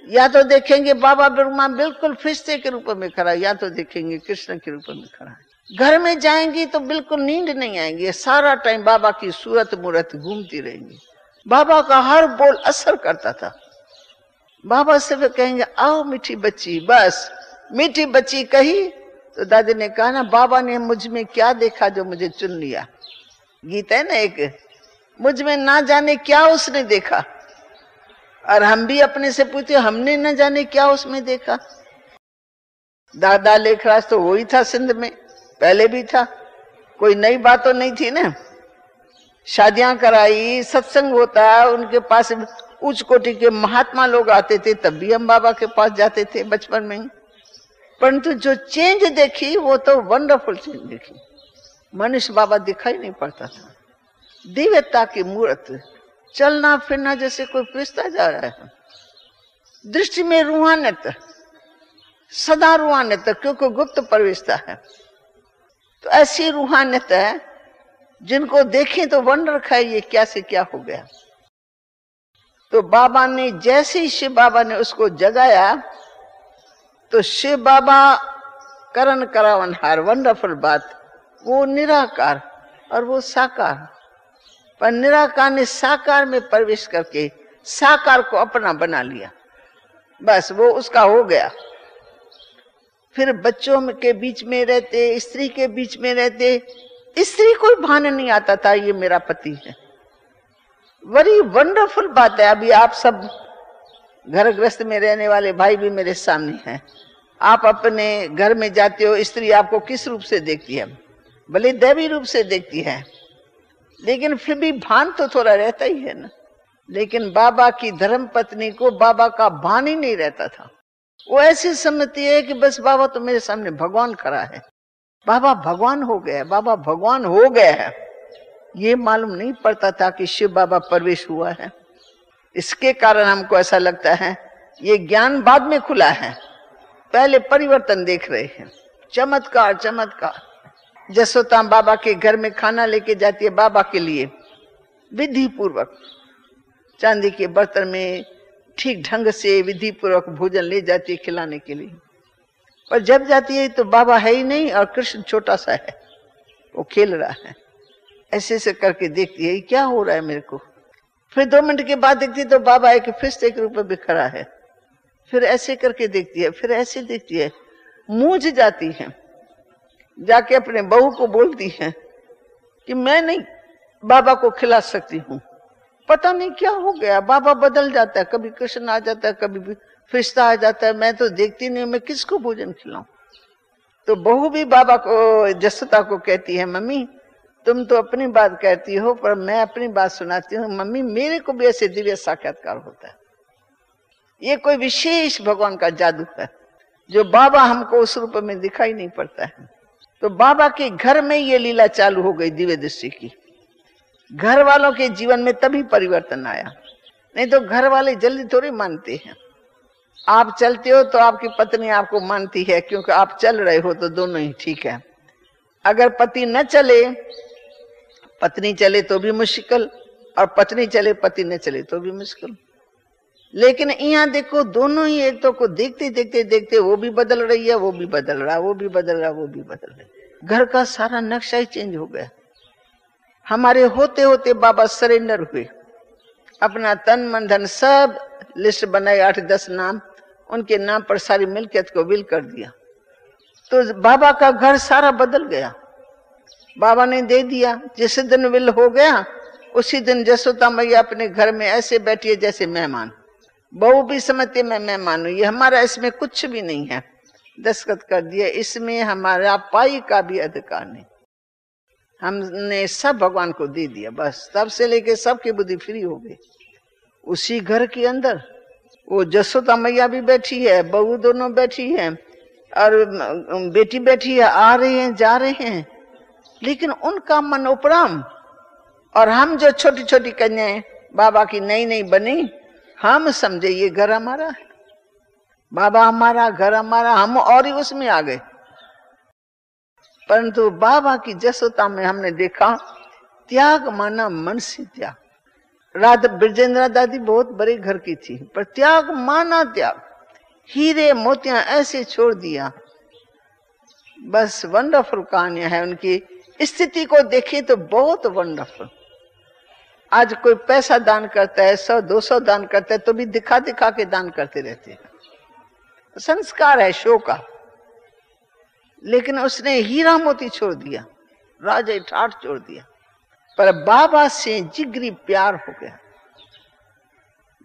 [SPEAKER 1] या तो देखेंगे बाबा ब्रह्मा बिल्कुल फरिश्ते के रूप में खड़ा है, या तो देखेंगे कृष्ण के रूप में खड़ा है। घर में जाएंगी तो बिल्कुल नींद नहीं आएंगी, सारा टाइम बाबा की सूरत मूरत घूमती रहेंगी। बाबा का हर बोल असर करता था। बाबा सिर्फ कहेंगे आओ मीठी बच्ची, बस मीठी बच्ची कही तो दादी ने कहा ना, बाबा ने मुझ में क्या देखा जो मुझे चुन लिया। गीत है ना एक, मुझ में ना जाने क्या उसने देखा, और हम भी अपने से पूछते हमने न जाने क्या उसमें देखा। दादा लेखराज तो वही था, सिंध में पहले भी था, कोई नई बात तो नहीं थी ना। शादियां कराई, सत्संग होता, उनके पास उच्च कोटि के महात्मा लोग आते थे, तब भी हम बाबा के पास जाते थे बचपन में ही। परंतु जो चेंज देखी वो तो वंडरफुल चेंज देखी। मनुष्य बाबा दिखाई नहीं पड़ता था, दिव्यता की मूर्त, चलना फिरना जैसे कोई फरिश्ता जा रहा है। दृष्टि में रूहानियत, सदा रूहानियत, क्योंकि गुप्त प्रवेशता है। तो ऐसी रूहानियत है जिनको देखें तो वंडर खाए ये क्या से क्या हो गया। तो बाबा ने जैसे ही शिव बाबा ने उसको जगाया, तो शिव बाबा करण करावनहार, वंडरफुल बात, वो निराकार और वो साकार, पर निराकार ने साकार में प्रवेश करके साकार को अपना बना लिया, बस वो उसका हो गया। फिर बच्चों के बीच में रहते, स्त्री के बीच में रहते, स्त्री कोई भान नहीं आता था ये मेरा पति है। बड़ी वंडरफुल बात है। अभी आप सब घर गृहस्थ में रहने वाले भाई भी मेरे सामने हैं। आप अपने घर में जाते हो, स्त्री आपको किस रूप से देखती है? भले दैवी रूप से देखती है, लेकिन फिर भी भान तो थोड़ा रहता ही है ना। लेकिन बाबा की धर्म पत्नी को बाबा का भान ही नहीं रहता था। वो ऐसी समझती है कि बस बाबा तो मेरे सामने भगवान खड़ा है, बाबा भगवान हो गया, बाबा भगवान हो गया है। ये मालूम नहीं पड़ता था कि शिव बाबा प्रवेश हुआ है। इसके कारण हमको ऐसा लगता है ये ज्ञान बाद में खुला है, पहले परिवर्तन देख रहे हैं। चमत्कार चमत्कार। जसोदा बाबा के घर में खाना लेके जाती है बाबा के लिए, विधि पूर्वक चांदी के बर्तन में ठीक ढंग से विधि पूर्वक भोजन ले जाती है खिलाने के लिए। पर जब जाती है तो बाबा है ही नहीं और कृष्ण छोटा सा है, वो खेल रहा है। ऐसे ऐसे करके देखती है क्या हो रहा है मेरे को। फिर 2 मिनट के बाद देखती है तो बाबा एक फरिश्ते के रूप में खड़ा है। फिर ऐसे करके देखती है, फिर ऐसे देखती है, मूझ जाती है। जाके अपने बहू को बोलती है कि मैं नहीं बाबा को खिला सकती हूँ। पता नहीं क्या हो गया, बाबा बदल जाता है, कभी कृष्ण आ जाता है, कभी फरिश्ता आ जाता है, मैं तो देखती नहीं, मैं किसको भोजन खिलाऊं। तो बहू भी बाबा को, जसोदा को कहती है, मम्मी तुम तो अपनी बात कहती हो पर मैं अपनी बात सुनाती हूँ, मम्मी मेरे को भी ऐसे दिव्य साक्षात्कार होता है। ये कोई विशेष भगवान का जादू है जो बाबा हमको उस रूप में दिखाई नहीं पड़ता है। तो बाबा के घर में ये लीला चालू हो गई दिव्य दृष्टि की। घर वालों के जीवन में तभी परिवर्तन आया, नहीं तो घर वाले जल्दी थोड़ी मानते हैं। आप चलते हो तो आपकी पत्नी आपको मानती है, क्योंकि आप चल रहे हो तो दोनों ही ठीक है। अगर पति न चले, पत्नी चले तो भी मुश्किल, और पत्नी चले पति न चले तो भी मुश्किल। लेकिन यहाँ देखो, दोनों ही एक तो को देखते देखते देखते वो भी बदल रही है, वो भी बदल रहा, वो भी बदल रहा, वो भी बदल रही। घर का सारा नक्शा ही चेंज हो गया। हमारे होते होते बाबा सरेंडर हुए, अपना तन मन धन सब लिस्ट बनाई, 8-10 नाम, उनके नाम पर सारी मिल्कियत को विल कर दिया। तो बाबा का घर सारा बदल गया, बाबा ने दे दिया। जिस दिन विल हो गया उसी दिन जसोदा मैया अपने घर में ऐसे बैठी है जैसे मेहमान। बहू भी समझते मैं मेहमान हूं, ये हमारा इसमें कुछ भी नहीं है, दस्तखत कर दिया, इसमें हमारा पाई का भी अधिकार नहीं, हमने सब भगवान को दे दिया बस। तब से लेके सबकी बुद्धि फ्री हो गई। उसी घर के अंदर वो जसोदा मैया भी बैठी है, बहू दोनों बैठी है, और बेटी बैठी है, आ रहे हैं जा रहे हैं, लेकिन उनका मन उपराम। और हम जो छोटी छोटी कन्याएं बाबा की नई नई बनी, हम समझे ये घर हमारा है, बाबा हमारा, घर हमारा, हम और ही उसमें आ गए। परंतु बाबा की जसोदा में हमने देखा त्याग माना मन से त्याग। राधा ब्रजेंद्र दादी बहुत बड़े घर की थी, पर त्याग माना त्याग, हीरे मोतियां ऐसे छोड़ दिया। बस वंडरफुल कहानियां है उनकी। स्थिति को देखे तो बहुत वंडरफुल। आज कोई पैसा दान करता है, 100-200 दान करता है, तो भी दिखा दिखा के दान करते रहते हैं, संस्कार है शो का। लेकिन उसने हीरा मोती छोड़ दिया, राजे ठाठ छोड़ दिया, पर बाबा से जिगरी प्यार हो गया।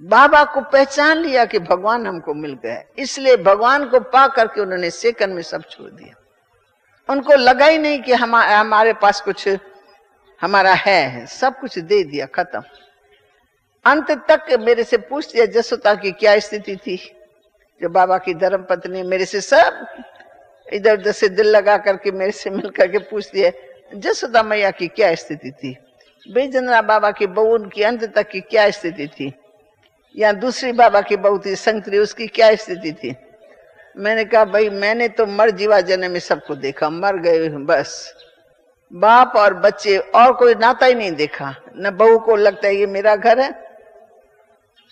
[SPEAKER 1] बाबा को पहचान लिया कि भगवान हमको मिल गया, इसलिए भगवान को पा करके उन्होंने सेकंड में सब छोड़ दिया। उनको लगा ही नहीं कि हमारे पास कुछ हमारा है, सब कुछ दे दिया, खत्म। अंत तक मेरे से पूछ दिया जसोदा की क्या स्थिति थी, जो बाबा की धर्म पत्नी मेरे से सब इधर उधर से दिल लगा करके मेरे से मिल करके पूछ दिया जसोदा मैया की क्या स्थिति थी, बेजंद्रा बाबा की बहू उनकी अंत तक की क्या स्थिति थी, या दूसरी बाबा की बहू थी संतरी, उसकी क्या स्थिति थी। मैंने कहा भाई मैंने तो मर जीवा जने में सबको देखा, मर गए बस, बाप और बच्चे और कोई नाता ही नहीं देखा। न बहू को लगता है ये मेरा घर है,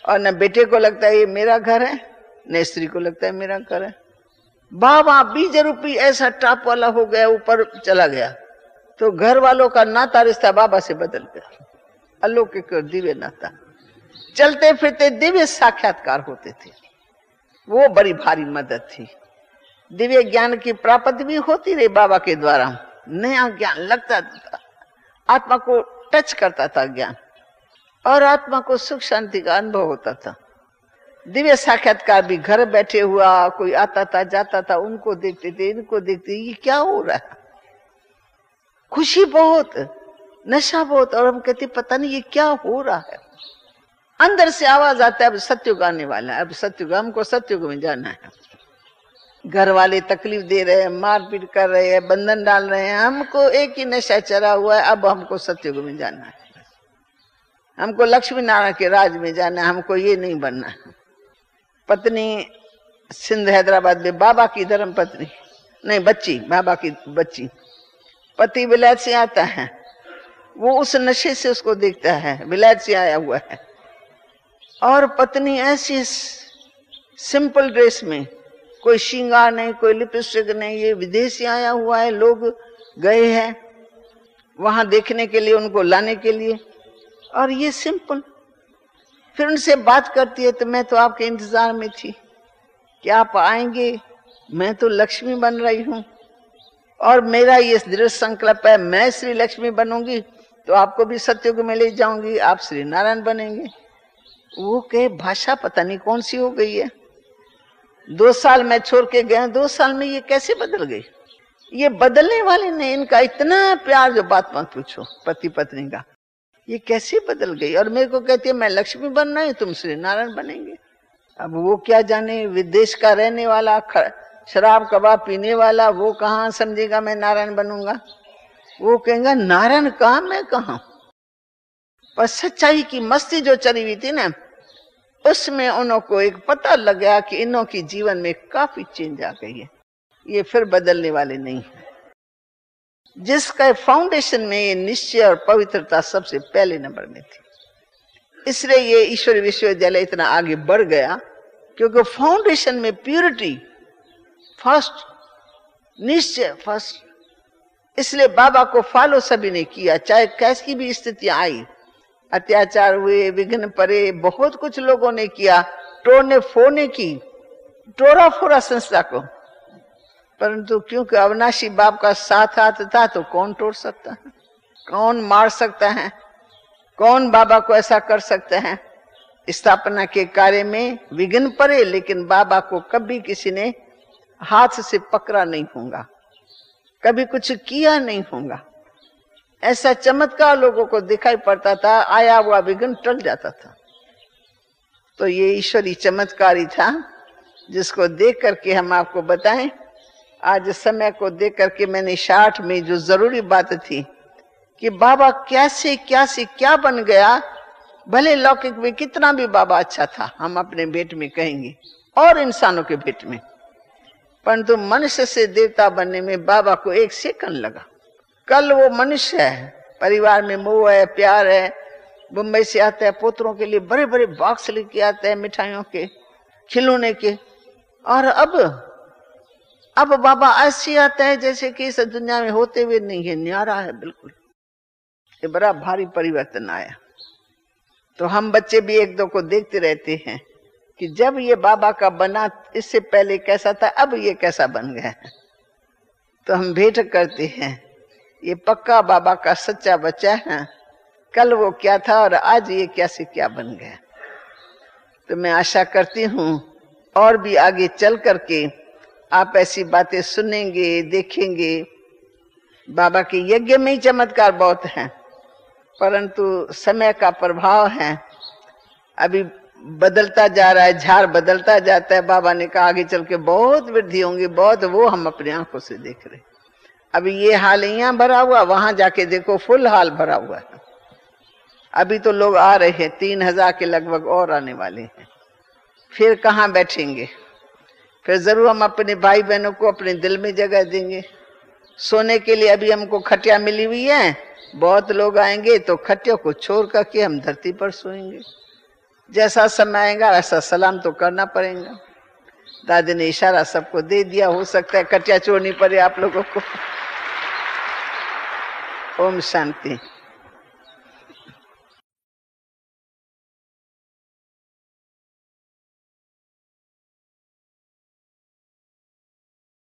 [SPEAKER 1] और न बेटे को लगता है ये मेरा घर है, न स्त्री को लगता है मेरा घर है। बाबा बीज रूपी ऐसा टाप वाला हो गया, ऊपर चला गया, तो घर वालों का नाता रिश्ता बाबा से बदल गया, अलौकिक दिव्य नाता। चलते फिरते दिव्य साक्षात्कार होते थे, वो बड़ी भारी मदद थी। दिव्य ज्ञान की प्राप्ति भी होती रही बाबा के द्वारा, नया ज्ञान लगता था, आत्मा को टच करता था ज्ञान, और आत्मा को सुख शांति का अनुभव होता था। दिव्य साक्षात्कार भी घर बैठे हुआ, कोई आता था जाता था, उनको देखते थे, इनको देखते, ये क्या हो रहा है, खुशी बहुत, नशा बहुत, और हम कहते पता नहीं ये क्या हो रहा है। अंदर से आवाज आता है अब सत्युग आने वाला है, अब सत्युग, हमको सत्युग में जाना है। घर वाले तकलीफ दे रहे हैं, मारपीट कर रहे हैं, बंधन डाल रहे हैं, हमको एक ही नशा चढ़ा हुआ है, अब हमको सत्युग में जाना है, हमको लक्ष्मी नारायण के राज में जाना है, हमको ये नहीं बनना है। पत्नी सिंध हैदराबाद में बाबा की धर्म पत्नी नहीं, बच्ची, बाबा की बच्ची, पति विलायत से आता है, वो उस नशे से उसको देखता है, विलायत से आया हुआ है, और पत्नी ऐसी सिंपल ड्रेस में, कोई श्रृंगार नहीं, कोई लिपस्टिक नहीं, ये विदेशी आया हुआ है, लोग गए हैं वहां देखने के लिए, उनको लाने के लिए, और ये सिंपल। फिर उनसे बात करती है तो मैं तो आपके इंतजार में थी कि आप आएंगे, मैं तो लक्ष्मी बन रही हूं, और मेरा ये दृढ़ संकल्प है मैं श्री लक्ष्मी बनूंगी, तो आपको भी सत्युग में ले जाऊंगी, आप श्री नारायण बनेंगे। वो कहे भाषा पता नहीं कौन सी हो गई है, 2 साल मैं छोड़ के गया, 2 साल में ये कैसे बदल गई। ये बदलने वाले ने, इनका इतना प्यार, जो बात मत पूछो पति पत्नी का, ये कैसे बदल गई। और मेरे को कहती है मैं लक्ष्मी बनना है, तुम श्री नारायण बनेंगे। अब वो क्या जाने, विदेश का रहने वाला, शराब कबाब पीने वाला, वो कहाँ समझेगा मैं नारायण बनूंगा। वो कहेगा नारायण कहाँ, मैं कहाँ। पर सच्चाई की मस्ती जो चली हुई थी ना, उसमें उनको एक पता लग गया कि इनों की जीवन में काफी चेंज आ गई है, ये फिर बदलने वाले नहीं है। जिसका फाउंडेशन में ये निश्चय और पवित्रता सबसे पहले नंबर में थी, इसलिए ये ईश्वरी विश्वविद्यालय इतना आगे बढ़ गया, क्योंकि फाउंडेशन में प्यूरिटी फर्स्ट, निश्चय फर्स्ट। इसलिए बाबा को फॉलो सभी ने किया, चाहे कैसी भी स्थितियां आई, अत्याचार हुए, विघ्न पड़े, बहुत कुछ लोगों ने किया, तोड़ने फोड़ने की, टोरा फोड़ा संस्था को, परंतु क्योंकि अविनाशी बाप का साथ हाथ था तो कौन तोड़ सकता है, कौन मार सकता है, कौन बाबा को ऐसा कर सकते हैं। स्थापना के कार्य में विघ्न पड़े, लेकिन बाबा को कभी किसी ने हाथ से पकड़ा नहीं होगा, कभी कुछ किया नहीं होगा। ऐसा चमत्कार लोगों को दिखाई पड़ता था, आया हुआ विघ्न टल जाता था। तो ये ईश्वरी चमत्कार ही था, जिसको देख करके हम आपको बताएं। आज समय को देख करके मैंने 60 में जो जरूरी बात थी कि बाबा कैसे क्या बन गया। भले लौकिक में कितना भी बाबा अच्छा था, हम अपने भेंट में कहेंगे, और इंसानों के भेंट में, परंतु मनुष्य से देवता बनने में बाबा को 1 सेकंड लगा। कल वो मनुष्य है, परिवार में मोह है, प्यार है, मुंबई से आता है, पोतरों के लिए बड़े बड़े बॉक्स लेके आता है, मिठाइयों के, खिलौने के, और अब बाबा ऐसे आता है जैसे कि इस दुनिया में होते हुए नहीं है, न्यारा है बिल्कुल। ये बड़ा भारी परिवर्तन आया। तो हम बच्चे भी 1-2 को देखते रहते हैं कि जब ये बाबा का बना, इससे पहले कैसा था, अब ये कैसा बन गया है। तो हम भेंट करते हैं, ये पक्का बाबा का सच्चा बच्चा है, कल वो क्या था और आज ये कैसे क्या बन गया। तो मैं आशा करती हूँ और भी आगे चल करके आप ऐसी बातें सुनेंगे, देखेंगे। बाबा के यज्ञ में ही चमत्कार बहुत है, परंतु समय का प्रभाव है, अभी बदलता जा रहा है, झाड़ बदलता जाता है। बाबा ने कहा आगे चल के बहुत वृद्धि होंगी, बहुत, वो हम अपनी आंखों से देख रहे। अभी ये हाल यहाँ भरा हुआ, वहां जाके देखो फुल हाल भरा हुआ है। अभी तो लोग आ रहे हैं, 3000 के लगभग और आने वाले हैं। फिर कहाँ बैठेंगे, फिर जरूर हम अपने भाई बहनों को अपने दिल में जगह देंगे। सोने के लिए अभी हमको खटिया मिली हुई है, बहुत लोग आएंगे तो खटियों को छोड़ करके हम धरती पर सोएंगे। जैसा समय आएगा वैसा सलाम तो करना पड़ेगा। दादी ने इशारा सबको दे दिया, हो सकता है खटिया छोड़नी पड़े आप लोगों को। ओम शांति।